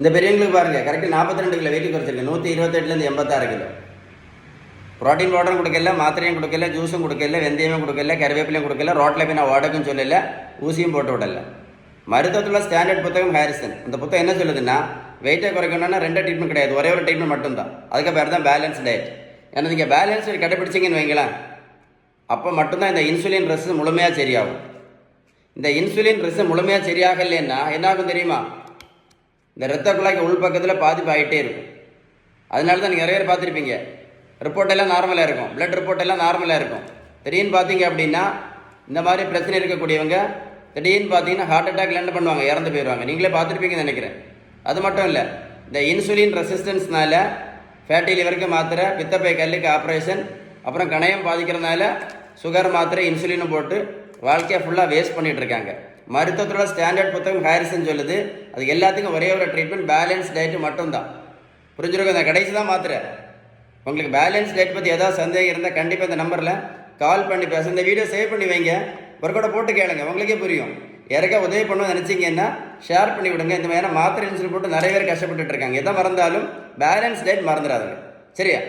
இந்த பெரியவங்களுக்கு பாருங்கள் கரெக்டாக 42 கிலோ வெயிட் குறைச்சிருக்கு. 128லேருந்து 86 கிலோ. ப்ரோட்டீன் பவுடரும் கொடுக்கல, மாத்திரையும் கொடுக்கல, ஜூஸும் கொடுக்கல, வெந்தயமும் கொடுக்கல, கருவேப்பிலையும் கொடுக்கல, ரோட்டில் போய் நான் ஓடக்குன்னு சொல்லலை, ஊசியும் போட்டு விடலை. மருத்துவத்தில் ஸ்டாண்டர்ட் புத்தகம் ஹாரிசன். அந்த புத்தகம் என்ன சொல்லுதுன்னா, வெயிட்டை குறைக்கணும்னா 2 ட்ரீட்மெண்ட் கிடையாது, ஒரே ஒரு ட்ரீட்மெண்ட் மட்டும்தான். அதுக்கு பேர் தான் பேலன்ஸ் டயட். ஏன்னா நீங்கள் பேலன்ஸ் டயட் கடைப்பிடிச்சிங்கன்னு வைங்களேன், அப்போ மட்டும்தான் இந்த இன்சுலின் ரெஸ்ட் முழுமையாக சரியாகும். இந்த இன்சுலின் ரெஸ்ட் முழுமையாக சரியாகலைன்னா என்ன ஆகும் தெரியுமா? இந்த ரத்த குழாய்க்கு உள்பக்கத்தில் பாதிப்பு ஆகிட்டே இருக்கும். அதனால தான் நீங்கள் நிறைய பேர் பார்த்துருப்பீங்க, ரிப்போர்ட் எல்லாம் நார்மலாக இருக்கும், பிளட் ரிப்போர்ட் எல்லாம் நார்மலாக இருக்கும். திடீர்னு பார்த்தீங்க அப்படின்னா இந்த மாதிரி பிரச்சனை இருக்கக்கூடியவங்க திடீர்னு பார்த்தீங்கன்னா ஹார்ட் அட்டாக்ல என்ன பண்ணுவாங்க, இறந்து போயிடுவாங்க. நீங்களே பார்த்துருப்பீங்கன்னு நினைக்கிறேன். அது மட்டும் இல்லை, இந்த இன்சுலின் ரெசிஸ்டன்ஸ்னால ஃபேட்டி லிவருக்கு மாத்திரை, பித்தப்பை கல்லுக்கு ஆப்ரேஷன், அப்புறம் கணையம் பாதிக்கிறதுனால சுகர் மாத்திரை, இன்சுலினும் போட்டு வாழ்க்கையை ஃபுல்லாக வேஸ்ட் பண்ணிகிட்டு இருக்காங்க. மருத்துவத்தோட ஸ்டாண்டர்ட் புத்தகம் ஹாரிசன் சொல்லுது, அது எல்லாத்துக்கும் ஒரே ஒரு ட்ரீட்மெண்ட் பேலன்ஸ் டயட்டு மட்டும்தான். புரிஞ்சுருக்கும். இந்த கடைசி தான் மாத்திரை. உங்களுக்கு பேலன்ஸ் டயட் பற்றி ஏதாவது சந்தேகம் இருந்தால் கண்டிப்பாக இந்த நம்பரில் கால் பண்ணி பேச. இந்த வீடியோ சேவ் பண்ணி வைங்க, ஒர்க்கோட போட்டு கேளுங்க, உங்களுக்கே புரியும். யாருக்கா உதவி பண்ணணும்னு நினச்சிங்கன்னா ஷேர் பண்ணி விடுங்க. இந்த மாதிரி மாத்திரை இன்சுலின் போட்டு நிறைய பேர் கஷ்டப்பட்டுட்டு இருக்காங்க. எதை மறந்தாலும் பேலன்ஸ் டயட் மறந்துடாதுங்க. சரியா?